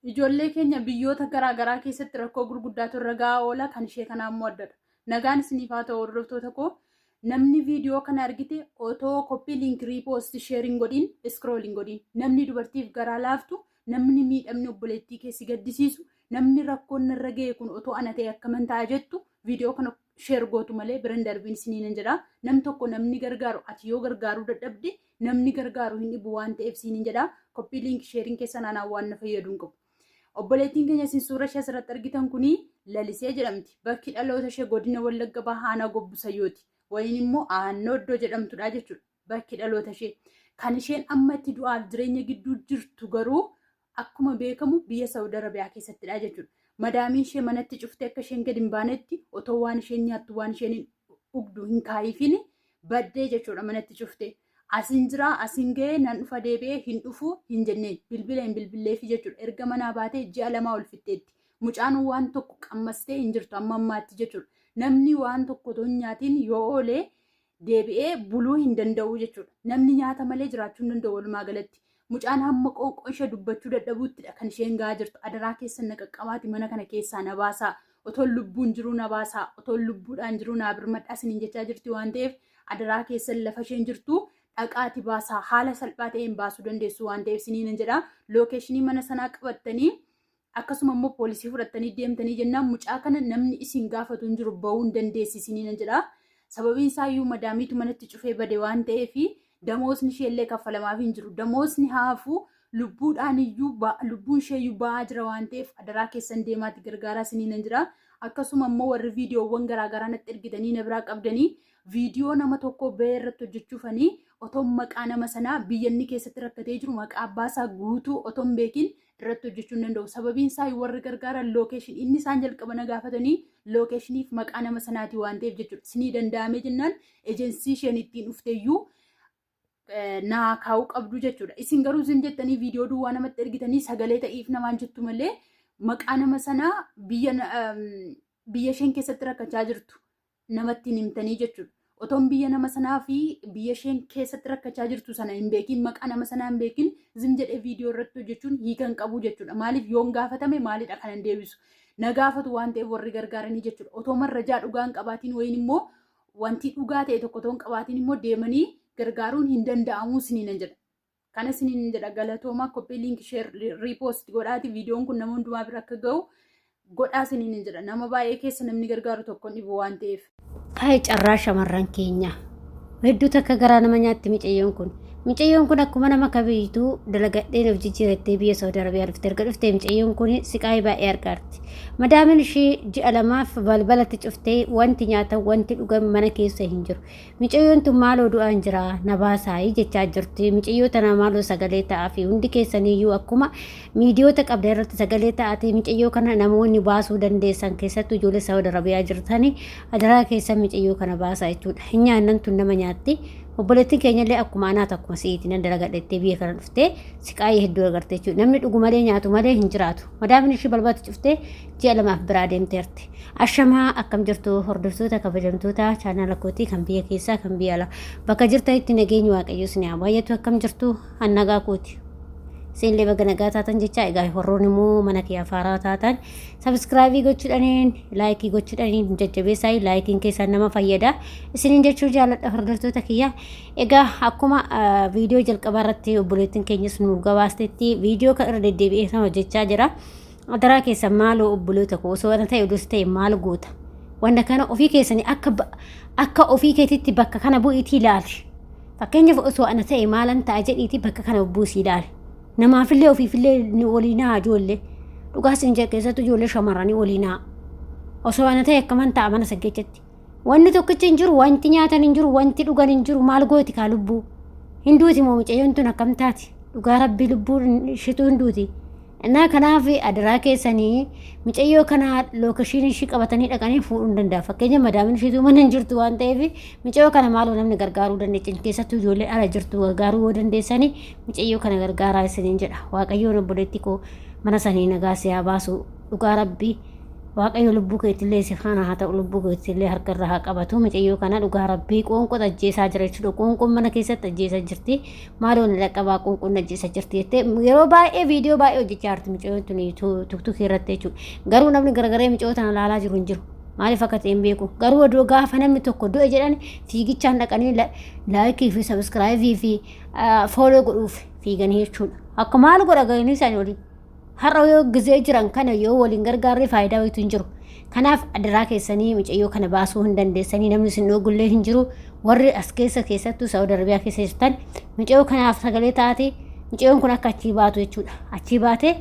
Ijoollee keenya biyyoota garaagaraa keessatti rakkoo gurguddaatu irra gahaa oola. Kan ishee kanaa immoo addadha. Nagaan isiniif haa ta'u hordoftoota koo. Namni viidiyoo kana argite otoo koppii liink riipoost sheeriin godhin iskrooliin godhin. Namni dubartiif garaa laaftu, namni miidhamni obboleettii keessi gaddisiisu, namni rakkoon irra ga'e kun otoo ana ta'e akkaman ta'a jettu viidiyoo kana sheer gootu malee biran darbiin isiniin jedha. Nam tokko namni gargaaru ati yoo gargaaruu dadhabde namni gargaaru hin dhibu waan ta'eef isiniin jedha. Koppii liink sheeriin keessa naanaa waan na fayyadu hin qabu. Obboleettiin keenya isin suura ishee asirratti argitan kuni Lalisee jedhamti. Bakki dhaloota ishee godina Wallagga Bahaa Aanaa Gobbusayyooti. Wayin immoo Aannoo Iddoo jedhamtudha jechuudha. Bakki dhaloota ishee. Kan isheen amma itti du'aaf jireenya gidduu jirtu garuu akkuma beekamu biyya Saawud Arabiyaa keessattidha jechuudha. Madaamiin ishee manatti cuftee akka isheen gadi hin baanetti otoo waan isheen nyaattu waan isheen dhugdu hin kaayifiin baddee jechuudha manatti cuftee. Asin jira asin ga'ee nan dhufa deebi'ee hin dhufu hin jenneen bilbila hin bilbilleefi jechuudha. Erga manaa baatee ji'a lamaa ol fixxeetti. Mucaan waan tokko qammastee hin jirtu amma ammaatti jechuudha. Namni waan tokko otoo hin nyaatiin yoo oolee deebi'ee buluu hin danda'u jechuudha. Namni nyaata malee jiraachuu hin danda'u walumaa galatti. Mucaan hamma qoonqoo ishee dubbachuu dadhabuuttidha kan isheen gahaa jirtu. Adaraa keessan na qaqqabaati mana kana keessaa na baasaa. Otoo lubbuun jiruu na baasaa. Otoo lubbuudhaan jiruu na birmadhaa isiniin jechaa jirti waan ta'eef adaraa keessan lafa isheen jirtu dhaqaati baasaa haala salphaa ta'een baasuu dandeessu waan ta'eef isiniin jedha. Lookeeshinii mana sanaa qabattanii akkasuma immoo poolisii fudhattanii deemtanii jennaan mucaa kana namni isin gaafatu hin jiru bahuu hin dandeessi isiniin jedha. Sababiin isaayyuu madaamiitu manatti cufee bade waan ta'eef damoosni isheellee kaffalamaaf hin jiru. Damoosni haafuu lubbuudhaan iyyuu lubbuun isheeyyuu ba'aa jira waan ta'eef adaraa keessan deemaatti gargaaraa isiniin jira. Akkasuma immoo warri viidiyoowwan garaagaraa natti ergitanii na biraa qabdanii viidiyoo nama tokko bahee irratti hojjechuufanii otoo maqaa nama sanaa biyya inni keessatti rakkatee jiru maqaa abbaasaa guutuu otoo hin beekin irratti hojjechuu hin danda'u. Sababiin isaa warri gargaaran lookeeshin inni isaan jalqaba na gaafatanii lookeeshiniif maqaa nama sanaati waan ta'eef jechuudha. Isinii danda'ame jennaan ejensii isheen ittiin dhufteeyyuu naa kaa'uu qabdu jechuudha. Isin garuu isin jettanii viidiyoo duwwaa namatti ergitanii sagalee ta'iif namaan jettu malee maqaa nama sanaa biyya isheen keessatti rakkachaa jirtu namatti himtanii jechuudha. Otoon biyya nama sanaa fi biyya isheen keessatti rakkachaa jirtu sana hin beekin maqaa nama sanaa hin beekin zim jedhee viidiyoo irratti hojjechuun hiikan qabu jechuudha. Maaliif yoon gaafatame maalidha kanan deebisu na gaafatu waan ta'eef warri gargaaranii jechuudha. Otoo marrajaa dhugaa hin qabaatiin wayin immoo wanti dhugaa ta'e tokko otoo hin qabaatiin immoo deemanii gargaaruun hin danda'amu isiniin jedha. Kana isiniin jedha galatoomaa koppii liink sheer riipoost godhaati viidiyoon kun nama hundumaa bira akka ga'u godhaa isiniin jedha. Nama baay'ee keessa namni gargaaru tokko dhibu waan ta'eef. Hai carraa shamarran keenya hedduu takka garaa nama nyaatti Mucayyoon kun akkuma nama kabiituu dalagadheen of jijjiirattee biyya Saawud Arabiyaa dhufte erga dhuftee mucayyoon kun siqaayii baay'ee argaarti. Madaamin ishee ji'a lamaaf balbalatti cuftee wanti nyaatan wanti dhugan mana keessa hin jiru. Mucayyoon tun maaloo du'aan jira na baasaayii jechaa jirti. Mucayyoo tana maaloo sagalee ta'aa fi hundi keessaniyyuu akkuma miidiyoota qabda irratti sagalee ta'aati mucayyoo kana namoonni baasuu dandeessan keessattuu ijoollee Saawud Arabiyaa jirtanii adaraa keessa mucayyoo kana baasaa jechuudha. Hin nyaannan tun nama nyaatti. Obboleettiin keenyallee akkuma anaata akkuma si'iitiin dalagadhettee biyya kana dhuftee siqaayii hedduu agartee jechuudha. Namni dhugu malee nyaatu malee hin jiraatu. Madaamin ishee balbalatti cuftee ji'a lamaaf biraa deemteerti. Ashamaa akkam jirtu hordoftoota kabajamtoota chaanaala kootii kan biyya keessaa kan biyya alaa bakka jirtanitti nageenyi waaqayyoos ni haa baay'atu akkam jirtu annagaa kooti. Seenlee baga nagaa taatan jecha egaa warroon immoo mana kee afaaraa taatan sabskraayibii gochuudhaaniin laayikii gochuudhaaniin jajjabeessaa laayikiin keessan nama fayyada isiniin jechuu jaalladha hordoftoota kiyya. Egaa akkuma viidiyoo jalqabaa irratti obboleettiin keenyas nu gabaastetti viidiyoo kan irra deddeebi'ee sama hojjechaa jira. Adaraa keessan maaloo obboloota koo osoo waan ta'e oduus ta'e maal goota wanta kana ofii keessanii akka ofii keetitti bakka kana bu'iitii ilaali. Fakkeenyaaf osoo ana ta'e maalan ta'a jedhiitii bakka kana buusii ilaali. Namaafillee ofiifillee ni waliinaa ijoollee dhugaas hin keessattuu ijoollee shamarranii waliinaa osoo ana ta'e akkaman ta'a mana saggeechatti wanni tokkichi hin jiru wanti nyaatan hin jiru wanti dhugan hin jiru maal gooti kaa lubbuu hinduuti moo mucayyoon tun akkam taati dhugaa rabbii lubbuu ishitu hinduuti. Innaa kanaaf adaraa keessanii mucayyoo kana lookeeshinii ishii qabatanii dhaqanii fuudhuu hin danda'a. Fakkeenya madaamin ishiitu mana hin jirtu waan ta'eef mucayyoo kana maaloo namni gargaaruu dandeessan keessattuu ijoollee ala jirtu gargaaruu yoo dandeessanii mucayyoo kana gargaaraa isiniin jedha. Waaqayyoon obboleettii koo mana sanii nagaa siyaa baasu dhugaa rabbii waaqayyo lubbuu keetillee si faana haa ta'u lubbuu keetillee harkarra haa qabatu mucayyoo kana dhugaa rabbii qoonqoo ajjeesaa jira jechuudha qoonqoon mana keessatti ajjeesaa jirti maaloon dhaqqabaa qoonqoon ajjeesaa jirti jettee yeroo baay'ee viidiyoo baay'ee hojjechaa jirti mucayyoon tuni tuktukii irratti jechuudha garuu namni garagaree mucayyoo tana laalaa jiru hin jiru maaliif akka ta'e hin beeku garuu odoo gaafa namni tokko du'e jedhan fiigichaan dhaqanii laayikii fi sabiskiraayivii fi fooloo godhuuf fiiganii jechuudha akka maal godha gahanii isaanii waliin har'a yoo gizee jiran kana yoo waliin gargaarree faayidaa wayitu hin jiru kanaaf adaraa keessanii mucayyoo kana baasuu hin dandeessanii namni isin dhoogullee hin jiru warri as keessattuu Saawud Arabiyaa keessa jirtan mucayyoo kanaaf sagalee taate mucayyoon kun akka achii baatu jechuudha achii baatee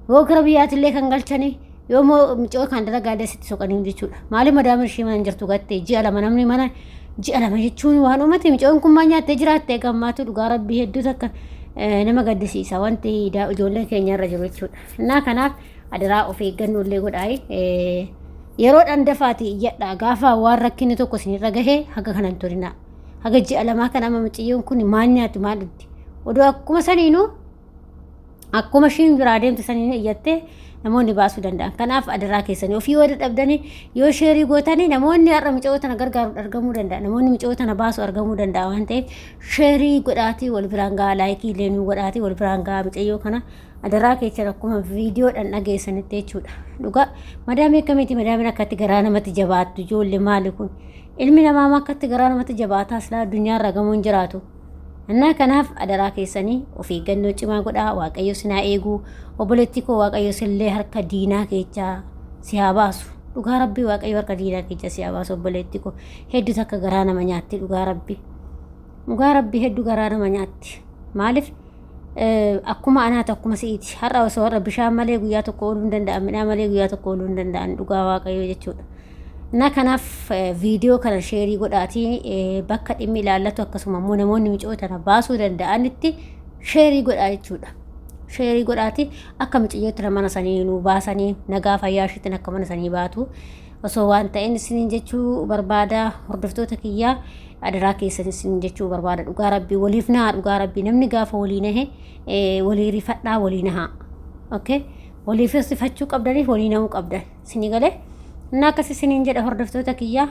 yoo gara biyyaatillee kan galchanii yoo mucayyoo kan dalagaa dasitti soqanii jechuudha maali madaama ishee mana jirtu gattee ji'a lama namni mana ji'a lama jechuun waan uumate mucayyoon kun maa nyaattee jiraattee gammaatu dhugaa rabbii hedduu takka nama gaddisiisa wanti ijoollee keenya irra jiru jechuudha. Innaa kanaaf adaraa of eeggannoo illee godhaa yeroo dhandafaati iyyadha gaafa waan rakkinni tokko isinirra gahee haga kanan turinaa haga ji'a lamaa kana amma mucayyoon kun maal nyaatu maal dhugdi odoo akkuma saniinuu akkuma ishiin biraa deemte saniin iyyattee namoonni baasuu danda'an kanaaf adaraa keessanii ofii wada dhabdanii yoo sheerii gootanii namoonni har'a mucayyoo tana gargaaru argamuu danda'a namoonni mucayyoo tana baasu argamuu danda'a waan ta'eef sheerii godhaatii wal biraan gahaa laayikii illee nuu godhaatii wal biraan gahaa mucayyoo kana adaraa keessan akkuma viidiyoodhaan dhageessanitti jechuudha dhugaa madaamii akkamitti madaamiin akkatti garaa namatti jabaattu ijoollee maali kun ilmi namaa akkatti garaa namatti jabaataa silaa addunyaa irra gamuun jiraatu Annaa kanaaf adaraa keessanii of eeggannoo cimaa godhaa waaqayyo sinaa eeguu obboleetti koo waaqayyo sillee harka diinaa keessaa si haa baasu dhugaa rabbii waaqayyo harka diinaa keessaa si haa baasu obboleetti koo hedduu takka garaa nama nyaatti dhugaa rabbii hedduu garaa nama nyaatti maaliif akkuma anaata akkuma si'iiti har'a osoo warra bishaan malee guyyaa tokko ooluu hin danda'an midhaan malee guyyaa tokko ooluu hin danda'an dhugaa waaqayyo jechuudha. Na kanaaf viidiyoo kana sheerii godhaatii bakka dhimmi ilaallatu akkasuma immoo namoonni mucayyoo tana baasuu danda'anitti sheerii godhaa jechuudha. Sheerii godhaatii akka mucayyoo tana mana sanii nu baasanii nagaa fayyaa isheetiin akka mana sanii baatu osoo waan ta'een isiniin jechuu barbaada hordoftoota kiyyaa adaraa keessan isiniin jechuu barbaada dhugaa rabbii waliif nahaa dhugaa rabbii namni gaafa walii nahe walii rifadhaa walii nahaa. Okay? Waliif rifachuu qabdaniif walii nahuu qabdan. Isinii galee? Naa akkasii isiniin jedha hordoftoota kiyya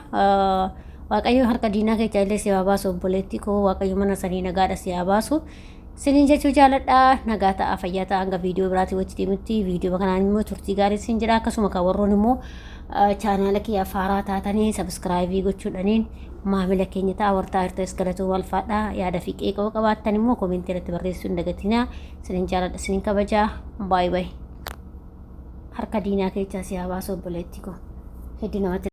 waaqayyo harka diinaa keessaa illee si haa baasu obboleetti koo waaqayyo mana sanii nagaadha si haa baasu isiniin jechuu jaaladha nagaa ta'a fayyaa ta'a hanga viidiyoo biraatii wajji deemutti viidiyoo kanaan immoo turtii gaarii isin jedha akkasuma kan warroon immoo chaanaala kiyya faaraa taatanii sabiskiraayibii gochuudhaniin maamila keenya ta'a wartaa hirtees galatoo walfaadha yaada fi qeeqoo qabaattan immoo koomentii irratti barreessuu hin dagatinaa isiniin jaaladha isiniin kabajaa baay'ee harka diinaa keessaa si haa baasu obboleetti koo. Hedduu namatti